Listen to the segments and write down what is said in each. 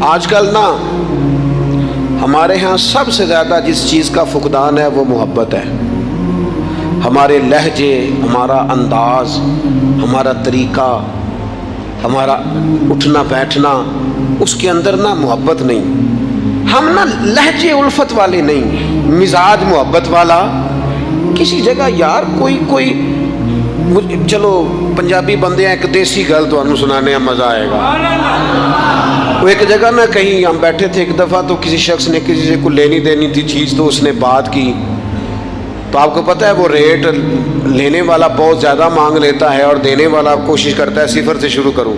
آج کل نا ہمارے ہاں سب سے زیادہ جس چیز کا فقدان ہے وہ محبت ہے. ہمارے لہجے، ہمارا انداز، ہمارا طریقہ، ہمارا اٹھنا بیٹھنا، اس کے اندر نا محبت نہیں. ہم نا لہجے الفت والے نہیں، مزاج محبت والا. کسی جگہ یار کوئی چلو پنجابی بندے ہیں، ایک دیسی گل تو انہوں سنانے میں مزہ آئے گا. وہ ایک جگہ نا کہیں ہم بیٹھے تھے ایک دفعہ، تو کسی شخص نے کسی سے کوئی لینی دینی تھی چیز، تو اس نے بات کی. تو آپ کو پتہ ہے وہ ریٹ لینے والا بہت زیادہ مانگ لیتا ہے اور دینے والا کوشش کرتا ہے صفر سے شروع کروں،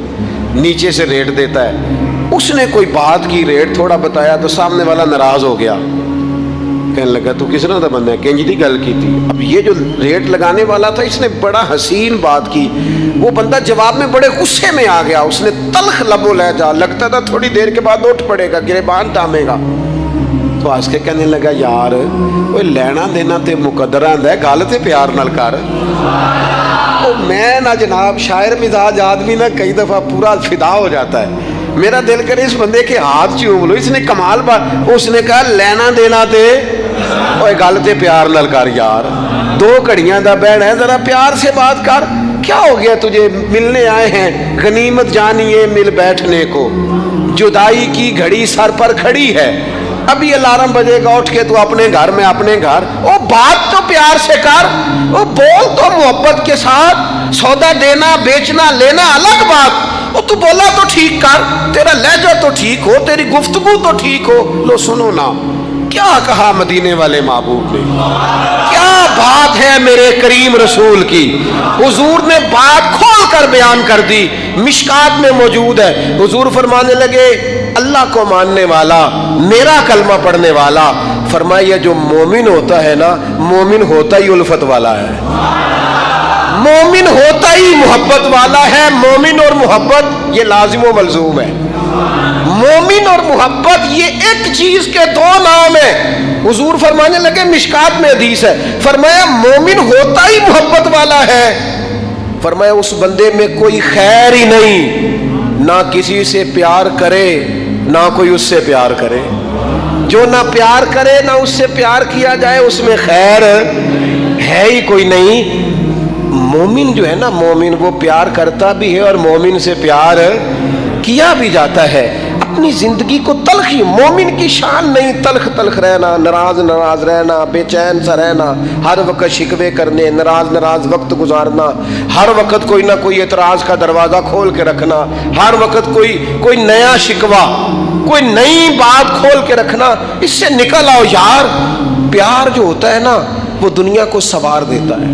نیچے سے ریٹ دیتا ہے. اس نے کوئی بات کی، ریٹ تھوڑا بتایا، تو سامنے والا ناراض ہو گیا. کہنے لگا تو کس طرح کا بندہ ہے، کنج دی گل کی تھی. اب یہ جو ریٹ لگانے والا تھا اس نے بڑا حسین بات کی، وہ بندہ جواب میں بڑے غصے میں آ گیا. اس نے تلخ لب و لہجہ، لگتا تھا تھوڑی دیر کے بعد اٹھ پڑے گا، گریبان تامے گا. تو آج کے کہنے لگا یار وہ لینا دینا تے مقدرہ ہے، گل تے پیار نال کر. میں نہ جناب شاعر مزاج آدمی نہ کئی دفعہ پورا فدا ہو جاتا ہے. میرا دل کرے اس بندے کے ہاتھ چوم لو. اس نے کمال بات، اس نے کہا لینا دینا تے گل تے پیار نال کر یار. 2 گھڑیاں دا بہن ہے، ذرا پیار سے بات کر. کیا ہو گیا تجھے، ملنے آئے ہیں، غنیمت جانیے مل بیٹھنے کو، جدائی کی گھڑی سر پر کھڑی ہے. ابھی الارم بجے گا، اٹھ کے تو اپنے گھر میں اپنے گھر. وہ بات تو پیار سے کر، وہ بول تو محبت کے ساتھ. سودا دینا بیچنا لینا الگ بات، وہ تو بولا تو ٹھیک کر، تیرا لہجہ تو ٹھیک ہو، تیری گفتگو تو ٹھیک ہو. لو سنو نا کیا کہا مدینے والے محبوب نے، کیا بات ہے میرے کریم رسول کی. حضور نے بات کھول کر بیان کر دی، مشکات میں موجود ہے. حضور فرمانے لگے اللہ کو ماننے والا، میرا کلمہ پڑھنے والا، فرمایا جو مومن ہوتا ہے نا، مومن ہوتا ہی الفت والا ہے، مومن ہوتا ہی محبت والا ہے. مومن اور محبت یہ لازم و ملزوم ہے. مومن اور محبت یہ ایک چیز کے 2 نام ہیں. حضور فرمانے لگے، مشکات میں حدیث ہے، فرمایا مومن ہوتا ہی محبت والا ہے. فرمایا اس بندے میں کوئی خیر ہی نہیں، نہ کسی سے پیار کرے نہ کوئی اس سے پیار کرے. جو نہ پیار کرے نہ اس سے پیار کیا جائے، اس میں خیر ہے ہی کوئی نہیں. مومن جو ہے نا، مومن وہ پیار کرتا بھی ہے اور مومن سے پیار کیا بھی جاتا ہے. اپنی زندگی کو تلخی، مومن کی شان نہیں تلخ تلخ رہنا، ناراض رہنا، بے چین سا رہنا، ہر وقت شکوے کرنے، ناراض وقت گزارنا، ہر وقت کوئی نہ کوئی اعتراض کا دروازہ کھول کے رکھنا، ہر وقت کوئی نیا شکوہ، کوئی نئی بات کھول کے رکھنا. اس سے نکل آؤ یار. پیار جو ہوتا ہے نا وہ دنیا کو سنوار دیتا ہے.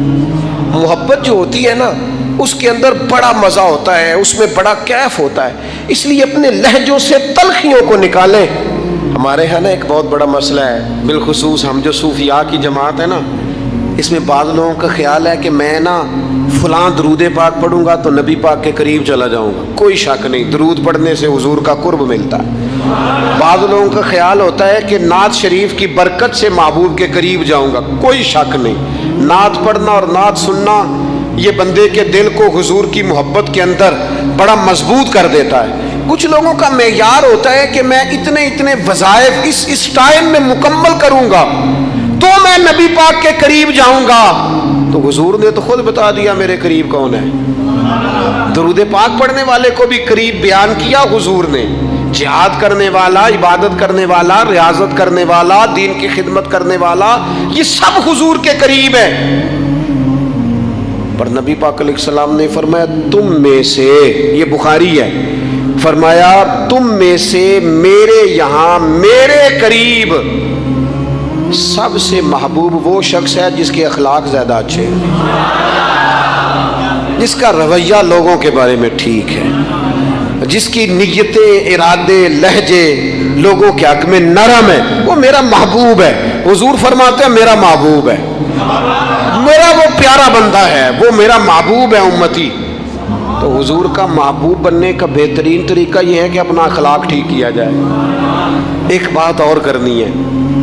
محبت جو ہوتی ہے نا اس کے اندر بڑا مزہ ہوتا ہے، اس میں بڑا کیف ہوتا ہے. اس لیے اپنے لہجوں سے تلخیوں کو نکالیں. ہمارے ہاں نا ایک بہت بڑا مسئلہ ہے، بالخصوص ہم جو صوفیاء کی جماعت ہے نا، اس میں بعض لوگوں کا خیال ہے کہ میں نا فلاں درود پاک پڑھوں گا تو نبی پاک کے قریب چلا جاؤں گا. کوئی شک نہیں، درود پڑھنے سے حضور کا قرب ملتا ہے. بعض لوگوں کا خیال ہوتا ہے کہ نعت شریف کی برکت سے محبوب کے قریب جاؤں گا. کوئی شک نہیں، نعت پڑھنا اور نعت سننا یہ بندے کے دل کو حضور کی محبت کے اندر بڑا مضبوط کر دیتا ہے. کچھ لوگوں کا معیار ہوتا ہے کہ میں اتنے وظائف اس ٹائم میں مکمل کروں گا تو میں نبی پاک کے قریب جاؤں گا. تو حضور نے تو خود بتا دیا میرے قریب کون ہے. درود پاک پڑھنے والے کو بھی قریب بیان کیا حضور نے. جہاد کرنے والا، عبادت کرنے والا، ریاضت کرنے والا، دین کی خدمت کرنے والا، یہ سب حضور کے قریب ہے. پر نبی پاک علیہ السلام نے فرمایا تم میں سے، یہ بخاری ہے، فرمایا تم میں سے میرے یہاں میرے قریب سب سے محبوب وہ شخص ہے جس کے اخلاق زیادہ اچھے ہیں، جس کا رویہ لوگوں کے بارے میں ٹھیک ہے، جس کی نیتیں، ارادے، لہجے لوگوں کے حق میں نرم ہے، وہ میرا محبوب ہے. حضور فرماتے ہیں میرا محبوب ہے، میرا وہ پیارا بندہ ہے، وہ میرا محبوب ہے امتی. تو حضور کا محبوب بننے کا بہترین طریقہ یہ ہے کہ اپنا اخلاق ٹھیک کیا جائے. ایک بات اور کرنی ہے،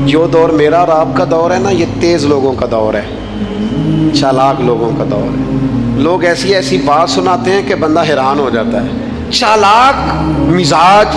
جو دور میرا اور آپ کا دور ہے نا، یہ تیز لوگوں کا دور ہے، چالاک لوگوں کا دور ہے. لوگ ایسی بات سناتے ہیں کہ بندہ حیران ہو جاتا ہے. چالاک مزاج،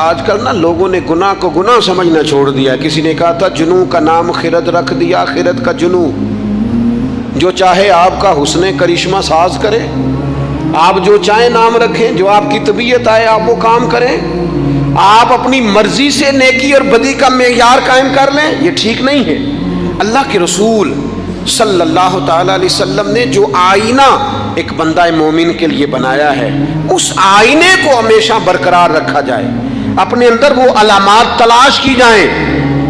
آج کل نا لوگوں نے گناہ کو گناہ سمجھنا چھوڑ دیا. کسی نے کہا تھا جنوں کا نام خرد رکھ دیا, خرد کا جنوں. جو چاہے آپ کا حسن کرشمہ ساز کرے, آپ جو چاہیں نام رکھیں, جو آپ کی طبیعت آئے آپ وہ کام کریں. آپ اپنی مرضی سے نیکی اور بدی کا معیار قائم کر لیں, یہ ٹھیک نہیں ہے. اللہ کے رسول صلی اللہ تعالی علیہ وسلم نے جو آئینہ ایک بندہ مومن کے لیے بنایا ہے, اس آئینے کو ہمیشہ برقرار رکھا جائے. اپنے اندر وہ علامات تلاش کی جائیں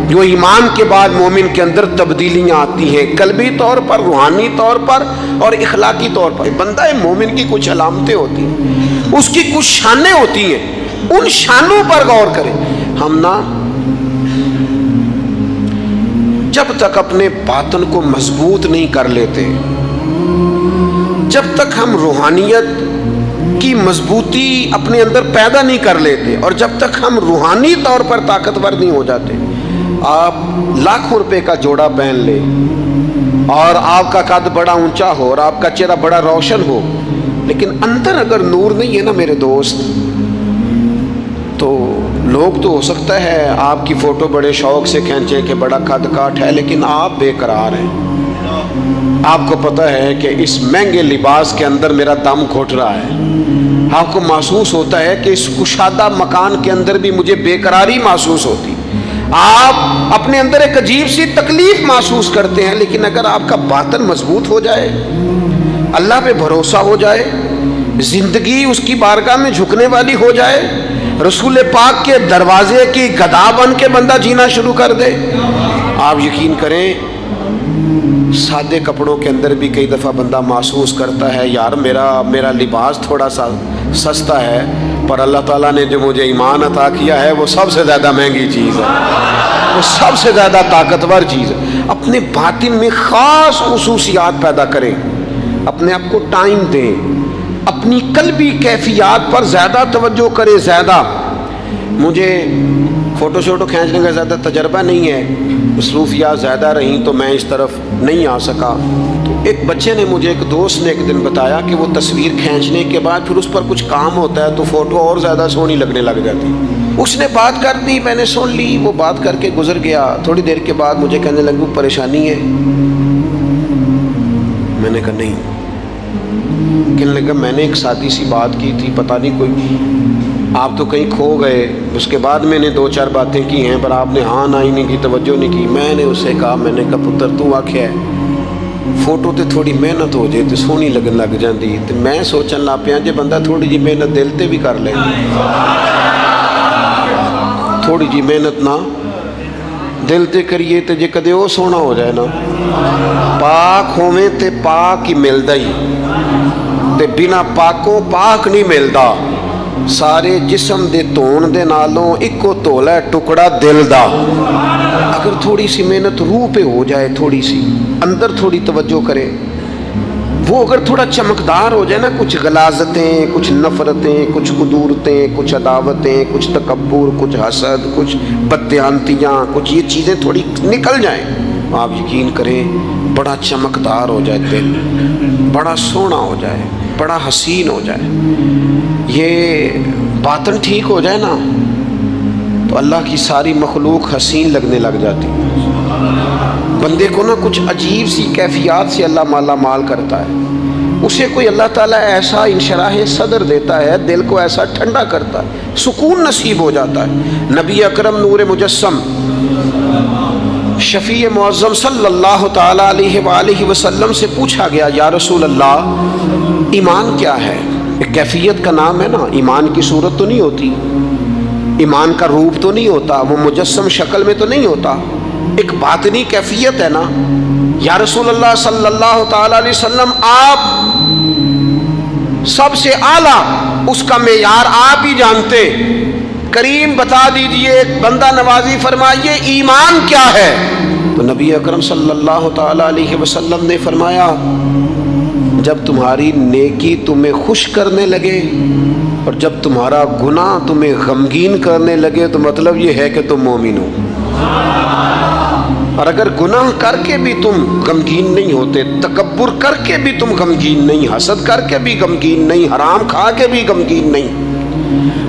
جو ایمان کے بعد مومن کے اندر تبدیلیاں آتی ہیں, قلبی طور پر, روحانی طور پر اور اخلاقی طور پر. بندہ مومن کی کچھ علامتیں ہوتی ہیں, اس کی کچھ شانیں ہوتی ہیں, ان شانوں پر غور کریں. ہم نا جب تک اپنے باطن کو مضبوط نہیں کر لیتے, جب تک ہم روحانیت کی مضبوطی اپنے اندر پیدا نہیں کر لیتے, اور جب تک ہم روحانی طور پر طاقتور نہیں ہو جاتے, آپ لاکھوں روپے کا جوڑا پہن لیں اور آپ کا قد بڑا اونچا ہو اور آپ کا چہرہ بڑا روشن ہو, لیکن اندر اگر نور نہیں ہے نا میرے دوست, تو لوگ تو ہو سکتا ہے آپ کی فوٹو بڑے شوق سے کھینچیں کہ بڑا قد کاٹ ہے, لیکن آپ بے قرار ہیں. آپ کو پتہ ہے کہ اس مہنگے لباس کے اندر میرا دم گھٹ رہا ہے. آپ کو محسوس ہوتا ہے کہ اس کشادہ مکان کے اندر بھی مجھے بے قراری محسوس ہوتی. آپ اپنے اندر ایک عجیب سی تکلیف محسوس کرتے ہیں, لیکن اگر آپ کا باطن مضبوط ہو جائے, اللہ پہ بھروسہ ہو جائے, زندگی اس کی بارگاہ میں جھکنے والی ہو جائے, رسول پاک کے دروازے کی گدا بن کے بندہ جینا شروع کر دے, آپ یقین کریں سادے کپڑوں کے اندر بھی کئی دفعہ بندہ محسوس کرتا ہے یار میرا لباس تھوڑا سا سستا ہے, پر اللہ تعالیٰ نے جو مجھے ایمان عطا کیا ہے وہ سب سے زیادہ مہنگی چیز ہے, وہ سب سے زیادہ طاقتور چیز ہے. اپنے باطن میں خاص خصوصیات پیدا کریں, اپنے آپ کو ٹائم دیں, اپنی قلبی کیفیات پر زیادہ توجہ کریں. زیادہ مجھے فوٹو شوٹو کھینچنے کا زیادہ تجربہ نہیں ہے, مصروفیات زیادہ رہیں تو میں اس طرف نہیں آ سکا. تو ایک بچے نے مجھے, ایک دوست نے ایک دن بتایا کہ وہ تصویر کھینچنے کے بعد پھر اس پر کچھ کام ہوتا ہے تو فوٹو اور زیادہ سونی لگنے لگ جاتی. اس نے بات کر دی, میں نے سن لی, وہ بات کر کے گزر گیا. تھوڑی دیر کے بعد مجھے کہنے لگا وہ پریشانی ہے. میں نے کہا نہیں. کہنے لگا میں نے ایک سادی سی بات کی تھی, پتہ نہیں کوئی آپ تو کہیں کھو گئے. اس کے بعد میں نے 2-4 باتیں کی ہیں پر آپ نے ہاں نہ ہی نہیں کی, توجہ نہیں کی. میں نے اسے کہا, میں نے کہا پتر تو آکھیا ہے فوٹو تے تھوڑی محنت ہو جائے تو سونی لگن لگ جاندی. تو میں سوچن لگ پیا جے بندہ تھوڑی جی محنت دل تے بھی کر لے, تھوڑی جی محنت نہ دل تے کریے تے جے کدے وہ سونا ہو جائے نا, پاک ہوویں تے پاک ہی ملدا ہی, تے بنا پاکوں پاک نہیں ملدا. سارے جسم دے دھون دے نالوں اکو تولا ٹکڑا دل دا. اگر تھوڑی سی محنت روح پہ ہو جائے, تھوڑی سی اندر تھوڑی توجہ کرے, وہ اگر تھوڑا چمکدار ہو جائے نا, کچھ غلاظتیں, کچھ نفرتیں, کچھ قدورتیں, کچھ عداوتیں, کچھ تکبر, کچھ حسد, کچھ بددیانتیاں, کچھ یہ چیزیں تھوڑی نکل جائیں, آپ یقین کریں بڑا چمکدار ہو جائے دل, بڑا سونا ہو جائے, بڑا حسین ہو جائے. یہ باطن ٹھیک ہو جائے نا تو اللہ کی ساری مخلوق حسین لگنے لگ جاتی. بندے کو نا کچھ عجیب سی کیفیات سے اللہ مالا مال کرتا ہے. اسے کوئی اللہ تعالیٰ ایسا انشراح صدر دیتا ہے, دل کو ایسا ٹھنڈا کرتا ہے, سکون نصیب ہو جاتا ہے. نبی اکرم نور مجسم شفیع معظم صلی اللہ تعالیٰ علیہ وآلہ وسلم سے پوچھا گیا, یا رسول اللہ ایمان کیا ہے؟ ایک کیفیت کا نام ہے نا, ایمان کی صورت تو نہیں ہوتی, ایمان کا روپ تو نہیں ہوتا, وہ مجسم شکل میں تو نہیں ہوتا, ایک باطنی کیفیت ہے نا. یا رسول اللہ صلی اللہ تعالی علیہ وسلم آپ سب سے اعلیٰ اس کا معیار آپ ہی جانتے, کریم بتا دیجئے, بندہ نوازی فرمائیے ایمان کیا ہے؟ تو نبی اکرم صلی اللہ تعالی علیہ وسلم نے فرمایا جب تمہاری نیکی تمہیں خوش کرنے لگے اور جب تمہارا گناہ تمہیں غمگین کرنے لگے تو مطلب یہ ہے کہ تم مومن ہو. اور اگر گناہ کر کے بھی تم غمگین نہیں ہوتے, تکبر کر کے بھی تم غمگین نہیں, حسد کر کے بھی غمگین نہیں, حرام کھا کے بھی غمگین نہیں,